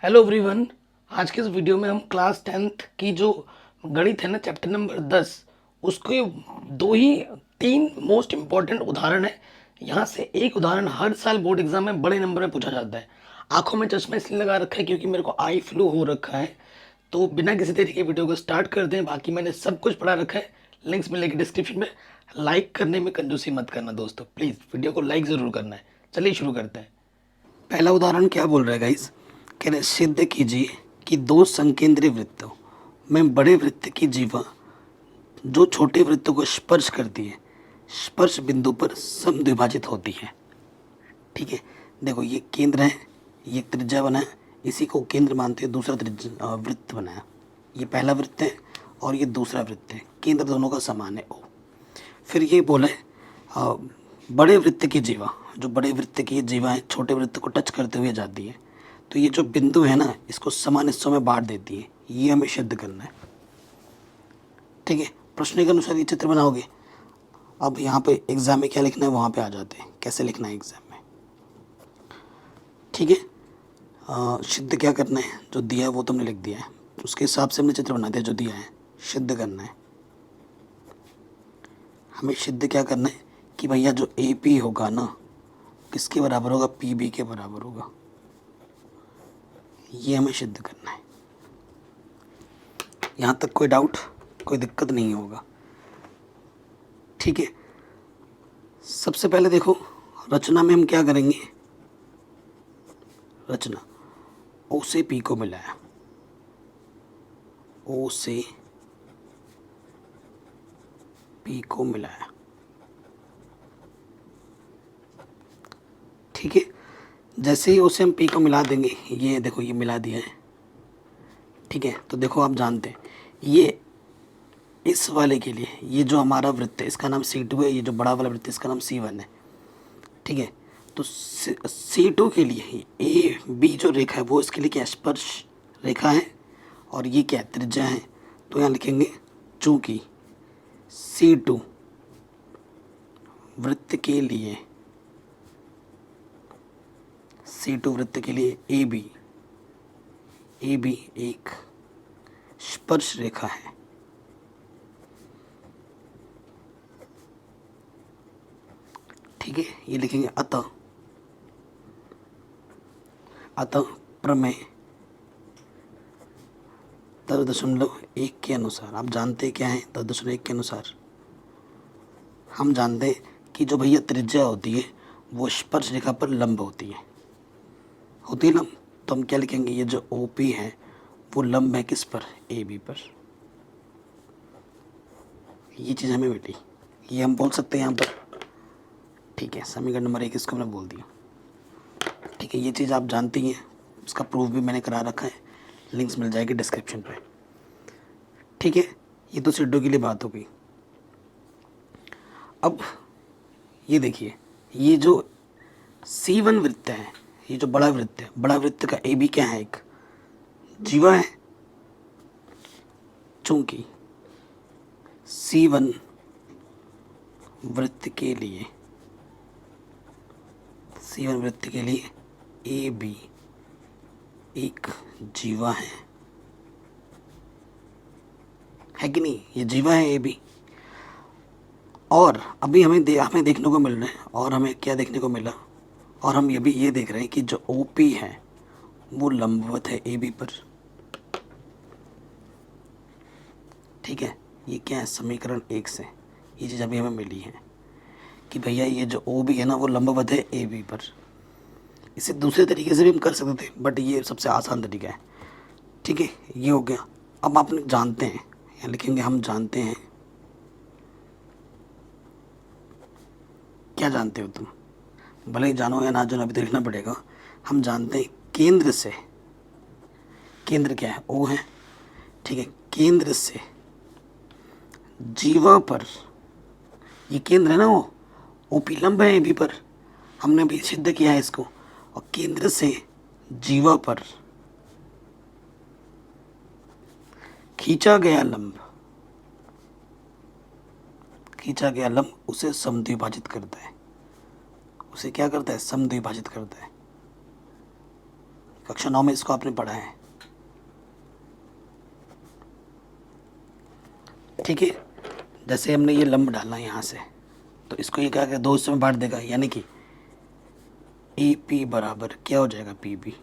Hello everyone. आज के इस वीडियो में हम क्लास 10th की जो गणित है ना, चैप्टर नंबर 10, उसके दो ही तीन मोस्ट इम्पॉर्टेंट उदाहरण है। यहाँ से एक उदाहरण हर साल बोर्ड एग्जाम में बड़े नंबर में पूछा जाता है। आंखों में चश्मा इसलिए लगा रखा है क्योंकि मेरे को आई फ्लू हो रखा है। तो बिना किसी तरीके की वीडियो को स्टार्ट कर दें। बाकी मैंने सब कुछ पढ़ा रखा है, लिंक्स मिलेंगे डिस्क्रिप्शन में। लाइक करने में कंजूसी मत करना दोस्तों, प्लीज़ वीडियो को लाइक ज़रूर करना है। चलिए शुरू करते हैं। पहला उदाहरण क्या बोल रहा है गाइस? कह रहे सिद्ध कीजिए कि दो संकेंद्रीय वृत्तों में बड़े वृत्त की जीवा जो छोटे वृत्तों को स्पर्श करती है, स्पर्श बिंदु पर समद्विभाजित होती है। ठीक है, देखो ये केंद्र है, ये त्रिज्या बना है, इसी को केंद्र मानते हैं। दूसरा वृत्त बनाया, ये पहला वृत्त है और ये दूसरा वृत्त है। केंद्र दोनों का समान है ओ। फिर ये बोला है बड़े वृत्त की जीवा, जो बड़े वृत्त की जीवा है छोटे वृत्त को टच करते हुए जाती है, तो ये जो बिंदु है ना, इसको समान हिस्सों में बांट देती है। ये हमें सिद्ध करना है। ठीक है, प्रश्न के अनुसार ये चित्र बनाओगे। अब यहाँ पे एग्जाम में क्या लिखना है वहाँ पे आ जाते हैं, कैसे लिखना है एग्जाम में। ठीक है, सिद्ध क्या करना है, जो दिया है वो तुमने लिख दिया है, उसके हिसाब से हमने चित्र बना दिया। जो दिया है सिद्ध करना है हमें। सिद्ध क्या करना है कि भैया जो ए पी होगा ना, किसके बराबर होगा? पी बी के बराबर होगा। ये हमें सिद्ध करना है। यहाँ तक कोई डाउट, कोई दिक्कत नहीं होगा। ठीक है, सबसे पहले देखो रचना में हम क्या करेंगे। रचना ओ से पी को मिलाया, ओ से पी को मिलाया। ठीक है, जैसे ही उसे हम पी को मिला देंगे, ये देखो ये मिला दिया है। ठीक है, तो देखो आप जानते हैं ये इस वाले के लिए, ये जो हमारा वृत्त है इसका नाम C2 है, ये जो बड़ा वाला वृत्त है इसका नाम C1 है। ठीक है, तो C2 के लिए ए बी जो रेखा है वो इसके लिए क्या स्पर्श रेखा है, और ये क्या त्रिज्या है। तो यहाँ लिखेंगे चूंकि C2 वृत्त के लिए, C2 वृत्त के लिए ए बी एक स्पर्श रेखा है। ठीक है, ये लिखेंगे अतः प्रमेय 10.1 के अनुसार, आप जानते हैं क्या है 10.1 के अनुसार? हम जानते हैं कि जो भैया त्रिज्या होती है वो स्पर्श रेखा पर लंब होती है लंब। तो हम क्या लिखेंगे, ये जो OP है वो लंब है किस पर? AB पर। ये चीज़ हमें मिली, ये हम बोल सकते हैं यहाँ पर। ठीक है, समीकरण नंबर 1 इसको मैंने बोल दिया। ठीक है, ये चीज़ आप जानती हैं, उसका प्रूफ भी मैंने करा रखा है, लिंक्स मिल जाएगी डिस्क्रिप्शन पे। ठीक है, ये तो सिड्डो के लिए बात हो गई। अब ये देखिए, ये जो C1 वृत्त है, ये जो बड़ा वृत्त है, बड़ा वृत्त का AB क्या है? एक जीवा है। चूंकि C1 वृत्त के लिए, C1 वृत्त के लिए AB एक जीवा है कि नहीं? ये जीवा है AB। और अभी हमें देखने को मिल रहा है, और हमें क्या देखने को मिला, और हम ये देख रहे हैं कि जो OP है वो लंबवत है AB पर। ठीक है, ये क्या है? समीकरण 1 से ये चीज़ अभी हमें मिली है कि भैया ये जो OB है ना वो लंबवत है AB पर। इसे दूसरे तरीके से भी हम कर सकते थे, बट ये सबसे आसान तरीका है। ठीक है, ये हो गया। अब आप जानते हैं, यहाँ लिखेंगे हम जानते हैं। क्या जानते हो तुम? भले ही जानो या ना जानो, अभी तो लिखना पड़ेगा। हम जानते हैं केंद्र से, केंद्र क्या है? O है। ठीक है, केंद्र से जीवा पर, ये केंद्र है ना वो, OP लंब है AB पर, हमने भी सिद्ध किया है इसको। और केंद्र से जीवा पर खींचा गया लंब उसे समद्विभाजित करता है। उसे क्या करता है? समद्विभाजित करता है। कक्षा 9 में इसको आपने पढ़ा है, ठीक है। जैसे हमने ये लंब डाला यहाँ से, तो इसको ये क्या क्या 2 हिस्सों में बांट देगा, यानी कि ई पी बराबर क्या हो जाएगा, पी बी।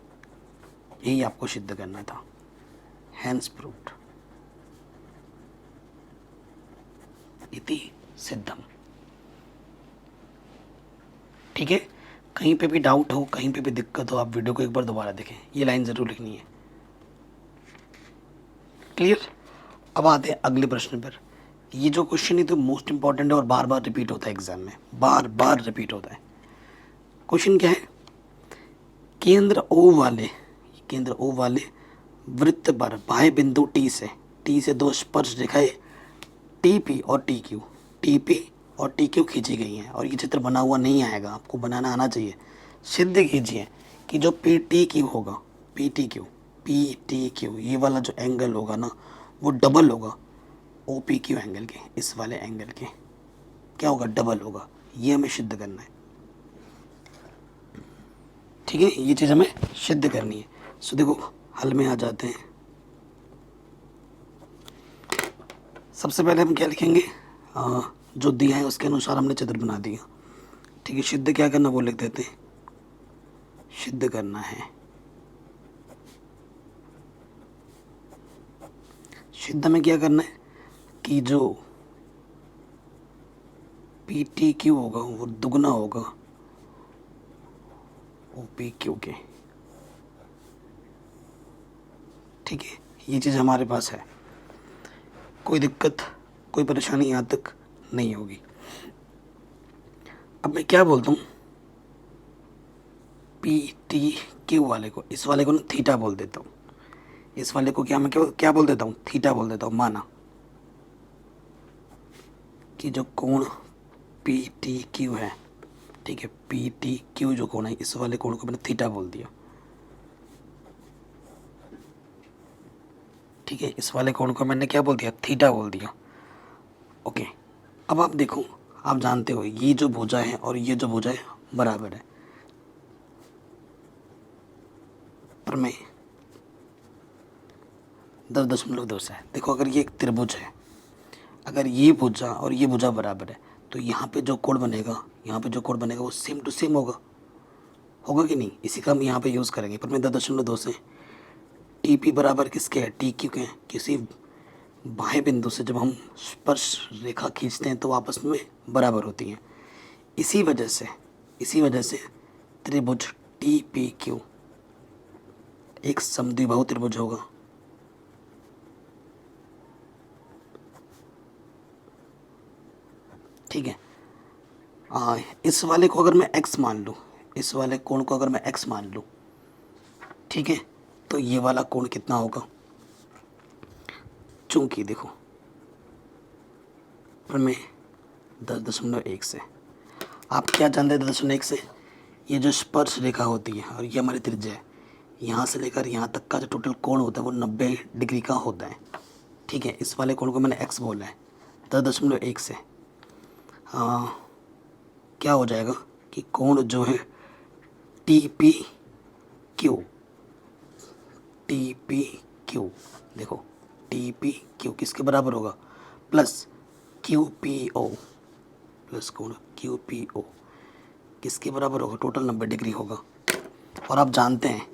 यही आपको सिद्ध करना था, हैंस प्रूव्ड इति सिद्धम। ठीक है, कहीं पे भी डाउट हो, कहीं पे भी दिक्कत हो, आप वीडियो को एक बार दोबारा देखें, ये लाइन ज़रूर लिखनी है। क्लियर। अब आते हैं अगले प्रश्न पर। ये जो क्वेश्चन है तो मोस्ट इंपॉर्टेंट है और बार बार रिपीट होता है एग्जाम में, बार बार रिपीट होता है। क्वेश्चन क्या है, केंद्र ओ वाले वृत्त पर बाह्य बिंदु टी से 2 स्पर्श रेखाएं टीपी और टी क्यू खींची गई हैं। और ये चित्र बना हुआ नहीं आएगा, आपको बनाना आना चाहिए। सिद्ध कीजिए कि जो पी टी क्यू ये वाला जो एंगल होगा ना, वो डबल होगा ओ पी क्यू एंगल के, इस वाले एंगल के क्या होगा, डबल होगा। ये हमें सिद्ध करना है, ठीक है, ये चीज़ हमें सिद्ध करनी है। सो देखो हल में आ जाते हैं। सबसे पहले हम क्या लिखेंगे, जो दिया है उसके अनुसार हमने चित्र बना दिया, ठीक है। सिद्ध क्या करना वो लिख देते हैं, सिद्ध करना है। सिद्ध में क्या करना है कि जो पी टी क्यू होगा वो दुगना होगा ओ पी क्यू के, ठीक है। ये चीज़ हमारे पास है, कोई दिक्कत कोई परेशानी यहाँ तक नहीं होगी। अब मैं क्या बोलता हूँ, पी टी क्यू वाले को, इस वाले को ना थीटा बोल देता हूँ, इस वाले को क्या मैं क्या बोल देता हूँ, थीटा बोल देता हूँ। माना कि जो कोण पी टी क्यू है, ठीक है, पी टी क्यू जो कोण है, इस वाले कोण को मैंने थीटा बोल दिया, ठीक है। इस वाले कोण को मैंने क्या बोल दिया, थीटा बोल दिया, ओके। अब आप देखो, आप जानते हो ये जो भुजा है और ये जो भुजा है बराबर है, पर मैं 10.2 से है। देखो अगर ये एक त्रिभुज है, अगर ये भुजा और ये भुजा बराबर है, तो यहाँ पे जो कोण बनेगा, यहाँ पे जो कोण बनेगा वो सेम टू सेम होगा कि नहीं, इसी का हम यहाँ पे यूज़ करेंगे। पर मैं 10.2 से टी पी बराबर किसके है, टी क्यू के हैं। किसी बाह्य बिंदु से जब हम स्पर्श रेखा खींचते हैं तो आपस में बराबर होती हैं। इसी वजह से त्रिभुज टी पी क्यू एक समद्विबाहु त्रिभुज होगा, ठीक है। इस वाले को अगर मैं x मान लूँ, इस वाले कोण को अगर मैं x मान लूँ, ठीक है, तो ये वाला कोण कितना होगा, चूंकि देखो प्रमेय 10.1 से आप क्या जानते हैं, 10.1 से ये जो स्पर्श रेखा होती है और ये हमारी त्रिज्या है, यहाँ से लेकर यहाँ तक का जो टोटल कोण होता है वो 90 डिग्री का होता है, ठीक है। इस वाले कोण को मैंने x बोला है 10.1 से। क्या हो जाएगा कि कोण जो है टी पी क्यू, देखो टी पी क्यू किसके बराबर होगा, plus Q P O, plus कोण क्यू पी ओ किसके बराबर होगा, टोटल 90 डिग्री होगा। और आप जानते हैं,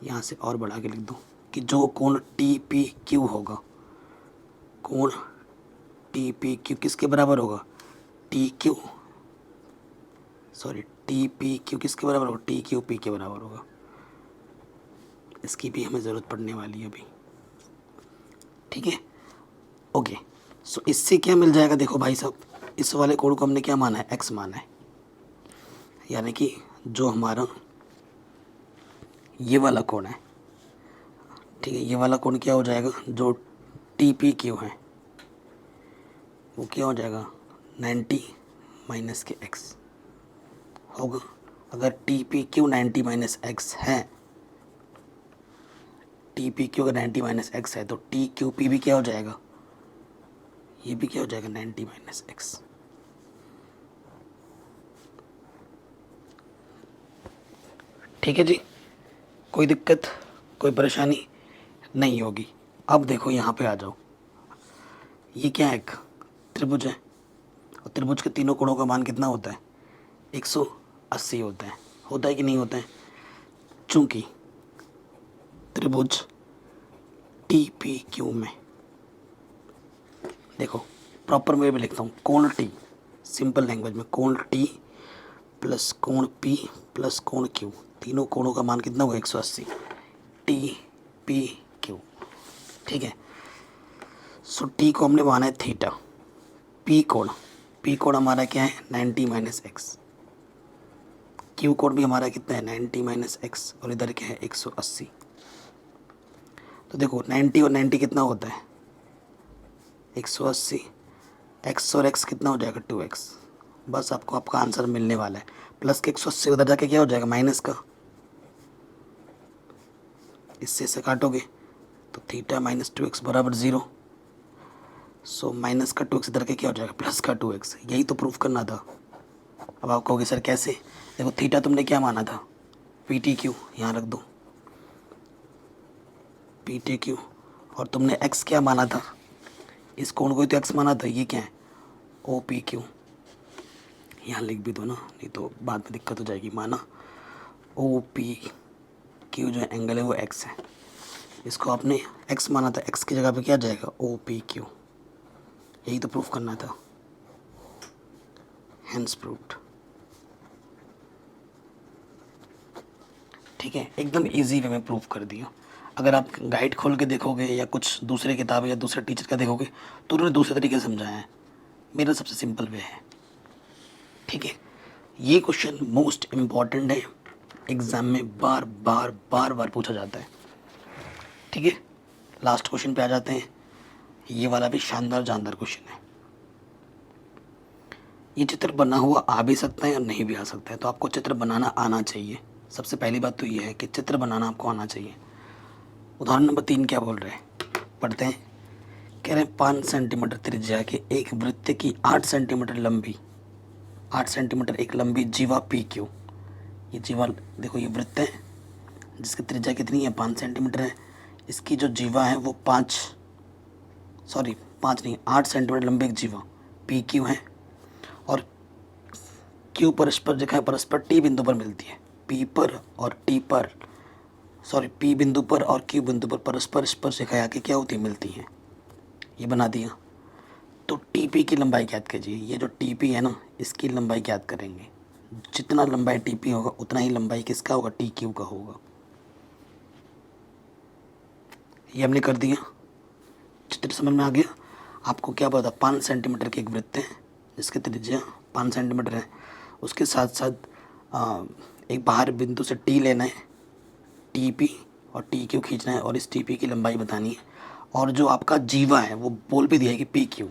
यहाँ से और बढ़ा के लिख दो कि जो कोण टी पी क्यू होगा, कोण टी पी क्यू किसके बराबर होगा, टी पी क्यू किसके बराबर होगा, टी क्यू पी के बराबर होगा। इसकी भी हमें ज़रूरत पड़ने वाली है अभी, ठीक है, ओके। सो इससे क्या मिल जाएगा, देखो भाई साहब, इस वाले कोण को हमने क्या माना है, x माना है, यानी कि जो हमारा ये वाला कोण है, ठीक है, ये वाला कोण क्या हो जाएगा, जो टी पी क्यू है वो क्या हो जाएगा, 90 माइनस के x होगा। अगर T P Q 90 minus x है, टी पी क्यू अगर 90 माइनस एक्स है, तो टी क्यू पी भी क्या हो जाएगा, ये भी क्या हो जाएगा, 90 माइनस एक्स। ठीक है जी, कोई दिक्कत, कोई परेशानी नहीं होगी। अब देखो यहाँ पे आ जाओ, ये क्या है, एक त्रिभुज है और त्रिभुज के तीनों कोणों का मान कितना होता है, 180 होता है कि नहीं होता है। चूंकि त्रिभुज टी पी क्यू में, देखो प्रॉपर वे में लिखता हूँ, कोण टी, सिंपल लैंग्वेज में कोण टी प्लस कोण पी प्लस कोण क्यू, तीनों कोणों का मान कितना होगा, 180, टी पी क्यू। ठीक है, सो टी को हमने माना है थीटा, पी कोण हमारा क्या है, 90 माइनस एक्स, क्यू कोण भी हमारा कितना है, 90 माइनस एक्स, और इधर क्या है, 180। तो देखो 90 और 90 कितना होता है, 180, एक्स और एक्स कितना हो जाएगा, 2x। बस आपको आपका आंसर मिलने वाला है। प्लस के 180 उधर जाके क्या हो जाएगा, माइनस का, इससे से काटोगे तो थीटा माइनस 2x बराबर 0। सो माइनस का 2x इधर के क्या हो जाएगा, प्लस का 2x। यही तो प्रूफ करना था। अब आप कहोगे सर कैसे, देखो थीटा तुमने क्या माना था, पी टी क्यू, यहाँ रख दो पी टी क्यू, और तुमने x क्या माना था, इस कोण को ही तो x माना था, ये क्या है, ओ पी क्यू। यहाँ लिख भी दो ना, नहीं तो बाद में दिक्कत हो जाएगी। माना ओ पी क्यू जो एंगल है वो x है, इसको आपने x माना था, x की जगह पे क्या जाएगा, ओ पी क्यू। यही तो प्रूफ करना था, हेंस प्रूव्ड। ठीक है, एकदम इजी वे में प्रूफ कर दिया। अगर आप गाइड खोल के देखोगे या कुछ दूसरे किताब या दूसरे टीचर का देखोगे तो उन्होंने दूसरे तरीके से समझाया है, मेरा सबसे सिंपल वे है। ठीक है, ये क्वेश्चन मोस्ट इम्पॉर्टेंट है, एग्ज़ाम में बार बार पूछा जाता है। ठीक है, लास्ट क्वेश्चन पे आ जाते हैं। ये वाला भी शानदार जानदार क्वेश्चन है। ये चित्र बना हुआ आ भी सकता है और नहीं भी आ सकता है, तो आपको चित्र बनाना आना चाहिए। सबसे पहली बात तो ये है कि चित्र बनाना आपको आना चाहिए। उदाहरण नंबर 3 क्या बोल रहे हैं, पढ़ते हैं। कह रहे हैं 5 सेंटीमीटर त्रिज्या के एक वृत्त की 8 सेंटीमीटर लंबी, 8 सेंटीमीटर एक लंबी जीवा पी क्यू। ये जीवा देखो, ये वृत्त है जिसकी त्रिज्या कितनी है, 5 सेंटीमीटर है। इसकी जो जीवा है वो 5 नहीं 8 सेंटीमीटर लंबी एक जीवा पी क्यू है, और क्यू परस्पर जगह परस्पर टी बिंदु पर मिलती है। पी पर और टी पर, पी बिंदु पर और क्यू बिंदु पर परस्पर स्पर्श रेखाएं आके क्या होती है, मिलती हैं। ये बना दिया। तो टीपी की लंबाई ज्ञात कीजिए। ये जो टीपी है ना, इसकी लंबाई ज्ञात करेंगे। जितना लंबाई टीपी होगा उतना ही लंबाई किसका होगा, टी क्यू का होगा। ये हमने कर दिया, चित्र समझ में आ गया। आपको क्या पता, 5 सेंटीमीटर की एक वृत्त है जिसकी त्रिज्या 5 सेंटीमीटर है, उसके साथ साथ एक बाहर बिंदु से टी लेना है, टी पी और टी क्यू खींचना है और इस टी पी की लंबाई बतानी है। और जो आपका जीवा है वो बोल भी दिया है कि पी क्यू,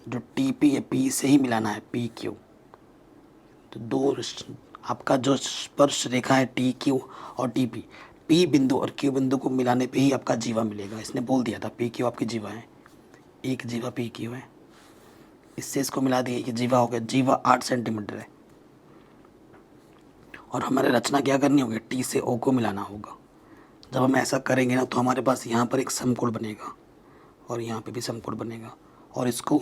जो टी पी है पी से ही मिलाना है पी क्यू। तो दो आपका जो स्पर्श रेखा है टी क्यू और टी पी, पी बिंदु और क्यू बिंदु को मिलाने पे ही आपका जीवा मिलेगा। इसने बोल दिया था पी क्यू आपकी जीवा है, एक जीवा पी क्यू है। इससे इसको मिला दिए कि जीवा हो गया, जीवा 8 सेंटीमीटर है। और हमारे रचना क्या करनी होगी, टी से ओ को मिलाना होगा। जब हम ऐसा करेंगे ना तो हमारे पास यहाँ पर एक समकोण बनेगा और यहाँ पे भी समकोण बनेगा। और इसको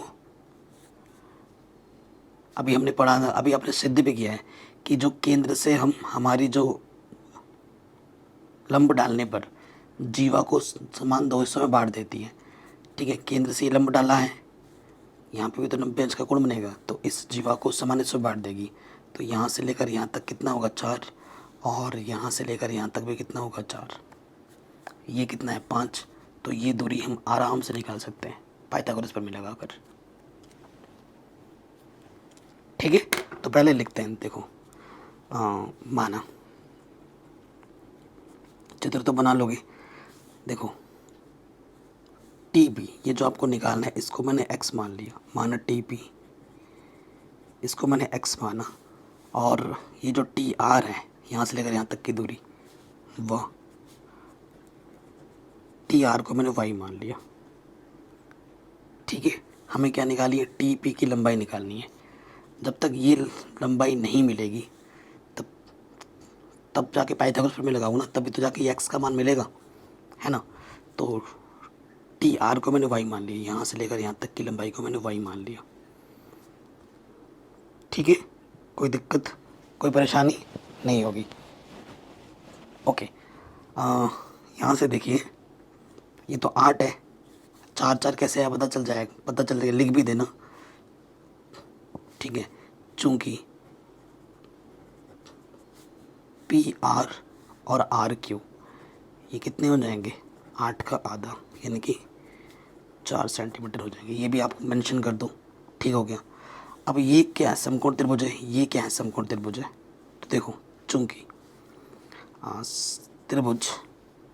अभी हमने पढ़ा था, अभी आपने सिद्ध भी किया है कि जो केंद्र से हम हमारी जो लंब डालने पर जीवा को समान 2 हिस्सों में बांट देती है। ठीक है, केंद्र से ये लंब डाला है, यहाँ पे भी तो 90 अंश का कोण बनेगा, तो इस जीवा को समान हिस्सों में बांट देगी। तो यहाँ से लेकर यहाँ तक कितना होगा, 4, और यहाँ से लेकर यहाँ तक भी कितना होगा, 4। ये कितना है, 5। तो ये दूरी हम आराम से निकाल सकते हैं पाइथागोरस पर मिला कर। ठीक है, तो पहले लिखते हैं। देखो माना, चित्र तो बना लोगे। देखो टी पी, ये जो आपको निकालना है इसको मैंने x मान लिया, माना टी पी, इसको मैंने x माना। और ये जो टी आर है यहाँ से लेकर यहाँ तक की दूरी, वह टी आर को मैंने y मान लिया। ठीक है, हमें क्या निकाली है, टी पी की लंबाई निकालनी है। जब तक ये लंबाई नहीं मिलेगी तब तब जाके पाइथागोरस प्रमेय लगाऊंगा ना, तभी तो जाके ये x का मान मिलेगा, है ना। तो टी आर को मैंने y मान लिया, यहाँ से लेकर यहाँ तक की लंबाई को मैंने y मान लिया। ठीक है, कोई दिक्कत कोई परेशानी नहीं होगी। ओके, यहाँ से देखिए ये तो 8 है, 4 4 कैसे है पता चल जाएगा, लिख भी देना। ठीक है, चूँकि पी आर और आर क्यू ये कितने हो जाएंगे, 8 का आधा यानी कि 4 सेंटीमीटर हो जाएंगे। ये भी आपको मेंशन कर दो, ठीक हो गया। अब ये क्या है, समकोण त्रिभुज है, ये क्या है, समकोण त्रिभुज है। तो देखो चूँकि त्रिभुज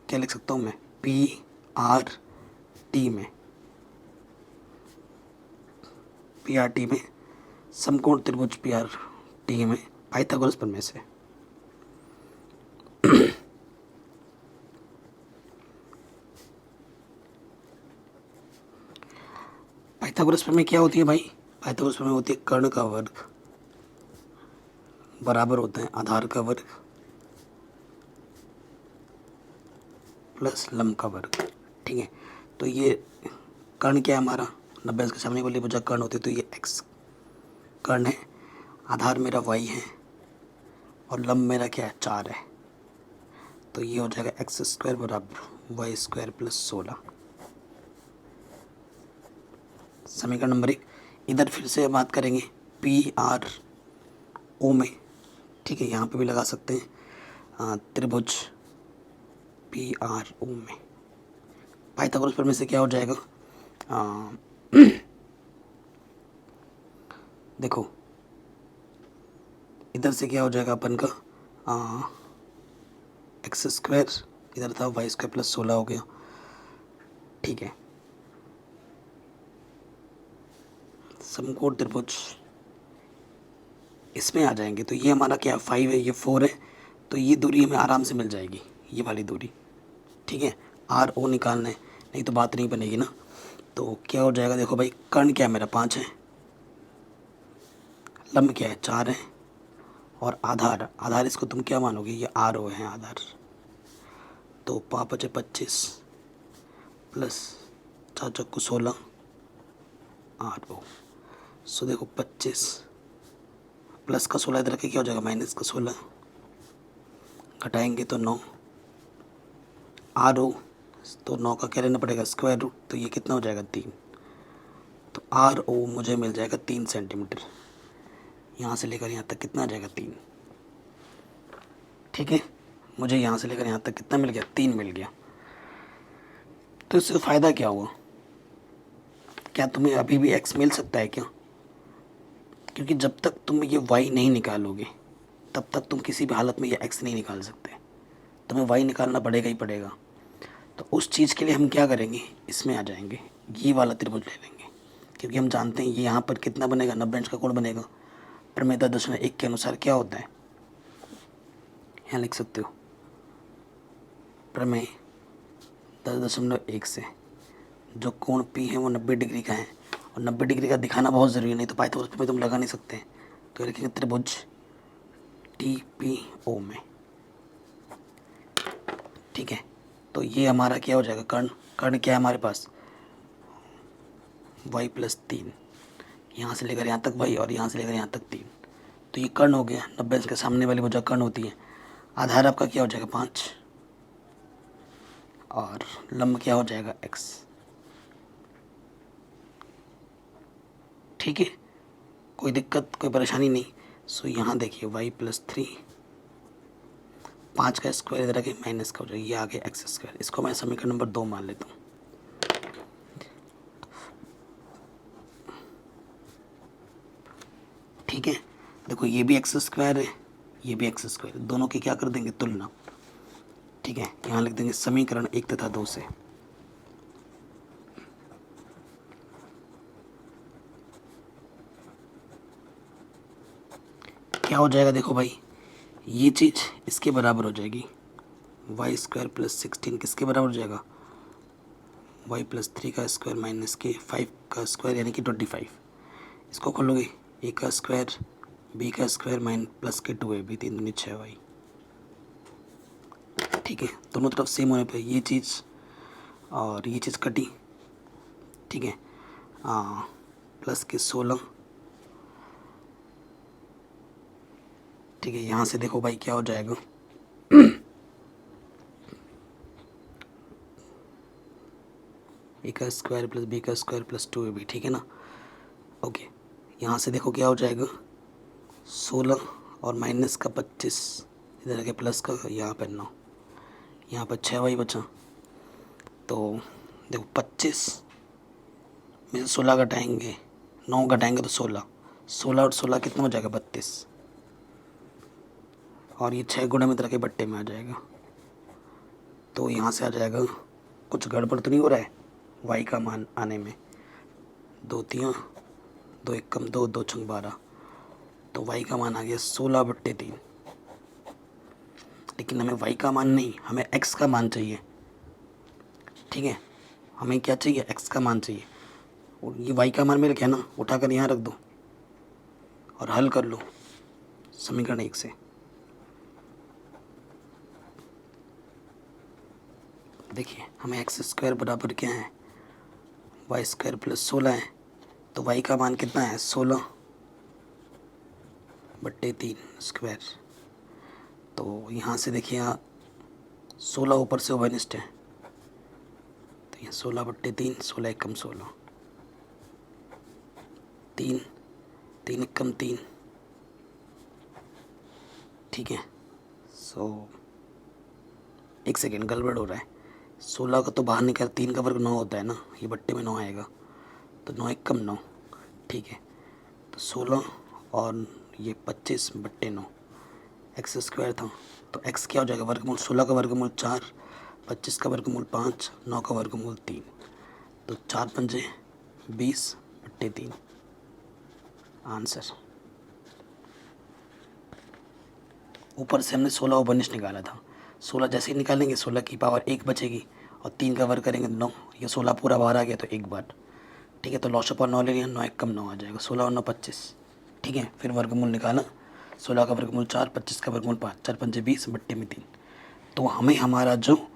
क्या लिख सकता हूँ मैं, पी आर टी में, पी आर टी में समकोण त्रिभुज पी आर टी में पाइथागोरस प्रमेय से पाइथागोरस प्रमेय क्या होती है भाई, पाइथागोरस प्रमेय होती है कर्ण का वर्ग बराबर होता है आधार का वर्ग प्लस लंब का वर्ग। ठीक है, तो ये कर्ण क्या है हमारा, 90 अंश के सामने वाली भुजा कर्ण होती है, तो ये x कर्ण है, आधार मेरा y है और लंब मेरा क्या है 4 है। तो ये हो जाएगा x² बराबर y² प्लस 16। समीकरण नंबर 1। इधर फिर से बात करेंगे पी आर ओ में, ठीक है, यहाँ पे भी लगा सकते हैं त्रिभुज पी आर ओ में पाइथागोरस प्रमेय से क्या हो जाएगा, देखो इधर से क्या हो जाएगा अपन का x², इधर था y² प्लस 16 हो गया। ठीक है, समकोण त्रिभुज इसमें आ जाएंगे, तो ये हमारा क्या 5 है, ये 4 है, तो ये दूरी हमें आराम से मिल जाएगी, ये वाली दूरी। ठीक है, आर ओ निकालना है, नहीं तो बात नहीं बनेगी ना। तो क्या हो जाएगा, देखो भाई कर्ण क्या है मेरा 5 है, लंब क्या है 4 है, और आधार इसको तुम क्या मानोगे, ये आर ओ है आधार। तो 5 × 25 प्लस 4 × 16 आर ओ। सो देखो 25 प्लस का 16 इधर के क्या हो जाएगा, माइनस का 16, घटाएंगे तो 9 आर ओ, तो 9 का क्या लेना पड़ेगा स्क्वायर रूट, तो ये कितना हो जाएगा 3। तो आर ओ मुझे मिल जाएगा 3 सेंटीमीटर, यहाँ से लेकर यहाँ तक कितना आ जाएगा 3। ठीक है, मुझे यहाँ से लेकर यहाँ तक कितना मिल गया, 3 मिल गया। तो इससे फ़ायदा क्या हुआ, क्या तुम्हें अभी भी x मिल सकता है क्या, क्योंकि जब तक तुम ये y नहीं निकालोगे तब तक तुम किसी भी हालत में ये x नहीं निकाल सकते, तुम्हें y निकालना पड़ेगा ही पड़ेगा। तो उस चीज़ के लिए हम क्या करेंगे, इसमें आ जाएंगे, ये वाला त्रिभुज ले लेंगे, क्योंकि हम जानते हैं ये यहाँ पर कितना बनेगा, 90 अंश का कोण बनेगा। प्रमेय 10.1 के अनुसार क्या होता है, यहाँ लिख सकते हो, प्रमेय 10.1 से जो कोण P है वो 90 डिग्री का है, और 90 डिग्री का दिखाना बहुत ज़रूरी है, नहीं तो पाइथागोरस प्रमेय तुम लगा नहीं सकते। तो ये लिखेंगे त्रिभुज TPO में। ठीक है, तो ये हमारा क्या हो जाएगा, कर्ण क्या है हमारे पास y प्लस 3, यहाँ से लेकर यहाँ तक y और यहाँ से लेकर यहाँ तक 3, तो ये कर्ण हो गया। 90 अंश के सामने वाली भुजा कर्ण होती है, आधार आपका क्या हो जाएगा 5 और लंब क्या हो जाएगा x। ठीक है, कोई दिक्कत कोई परेशानी नहीं। सो यहाँ देखिए y प्लस 3, 5 का स्क्वायर इधर आके माइनस का हो जाएगा, ये आगे x², इसको मैं समीकरण नंबर 2 मान लेता हूँ। ठीक है, देखो ये भी x² है, ये भी x², दोनों की क्या कर देंगे तुलना। ठीक है, यहाँ लिख देंगे समीकरण 1 तथा 2 से। क्या हो जाएगा, देखो भाई ये चीज़ इसके बराबर हो जाएगी, y² प्लस 16 किसके बराबर हो जाएगा, y प्लस 3 का स्क्वायर माइनस के 5 का स्क्वायर यानी कि 25। इसको खोलोगे, a का स्क्वायर b का स्क्वायर माइनस प्लस के 2ab, 3 दूनी 6y। ठीक है, दोनों तरफ सेम होने पे ये चीज़ और ये चीज़ कटी, ठीक है। प्लस के 16, ठीक है। यहाँ से देखो भाई क्या हो जाएगा, ए का स्क्वायर प्लस बी का स्क्वायर प्लस 2ab, ठीक है ना। ओके, यहाँ से देखो क्या हो जाएगा, 16 और माइनस का 25, इधर आके प्लस का, यहाँ पर 9, यहाँ पर 6y बचा। तो देखो 25 में से 16 घटाएंगे, 9 घटाएंगे तो 16, 16 और 16 कितना हो जाएगा 32, और ये 6 गुणा मित्र के बट्टे में आ जाएगा। तो यहाँ से आ जाएगा, कुछ गड़बड़ तो नहीं हो रहा है y का मान आने में, 2 3 2 1 कम 2 2 6 12, तो y का मान आ गया 16/3। लेकिन हमें y का मान नहीं, हमें x का मान चाहिए, ठीक है। हमें क्या चाहिए, x का मान चाहिए। और ये y का मान मेरे क्या ना, उठाकर यहाँ रख दो और हल कर लो समीकरण 1 से। देखिए हमें एक्स स्क्वायर बराबर क्या है, वाई स्क्वायर प्लस 16 है, तो y का मान कितना है 16/3 स्क्वायर। तो यहाँ से देखिए 16 ऊपर से ओवरनिस्ट है, तो यहाँ 16/3, 16 1 कम 16, 3 3 1 कम 3, ठीक है। एक सेकेंड गड़बड़ हो रहा है, 16 का तो बाहर निकल, 3 का वर्ग 9 होता है ना, ये बट्टे में 9 आएगा, तो 9 1 कम 9, ठीक है। तो 16 और ये 25/9, एक्स स्क्वायर था, तो एक्स क्या हो जाएगा, वर्गमूल 16 का वर्गमूल 4, 25 का वर्गमूल 5, 9 का वर्गमूल 3, तो 4 पंजे 20/3 आंसर। ऊपर से हमने 16 ओवरनिस्ट निकाला था, 16 जैसे ही निकालेंगे 16 की पावर 1 बचेगी, और 3 का वर्ग करेंगे 9, ये 16 पूरा बाहर आ गया तो एक बार, ठीक है। तो लॉस पर 9 ले लिया, 9 1 कम 9 आ जाएगा, 16 और 9 25, ठीक है। फिर वर्गमूल निकाला, 16 का वर्गमूल 4, 25 का वर्गमूल 5, 4 पंजे 20/3। तो हमें हमारा जो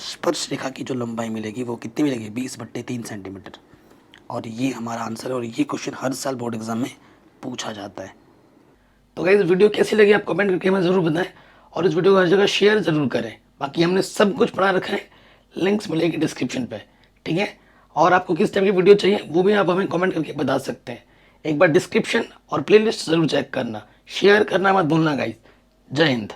स्पर्श रेखा की जो लंबाई मिलेगी वो कितनी मिलेगी, 20/3 सेंटीमीटर। और ये हमारा आंसर है, और ये क्वेश्चन हर साल बोर्ड एग्जाम में पूछा जाता है। तो गाइस वीडियो कैसी लगी आप कमेंट करके हमें ज़रूर बताएं, और इस वीडियो को हर जगह शेयर ज़रूर करें। बाकी हमने सब कुछ पढ़ा रखा है, लिंक्स मिलेगी डिस्क्रिप्शन पे, ठीक है। और आपको किस टाइप की वीडियो चाहिए वो भी आप हमें कमेंट करके बता सकते हैं। एक बार डिस्क्रिप्शन और प्लेलिस्ट ज़रूर चेक करना, शेयर करना मत भूलना गाइस। जय हिंद।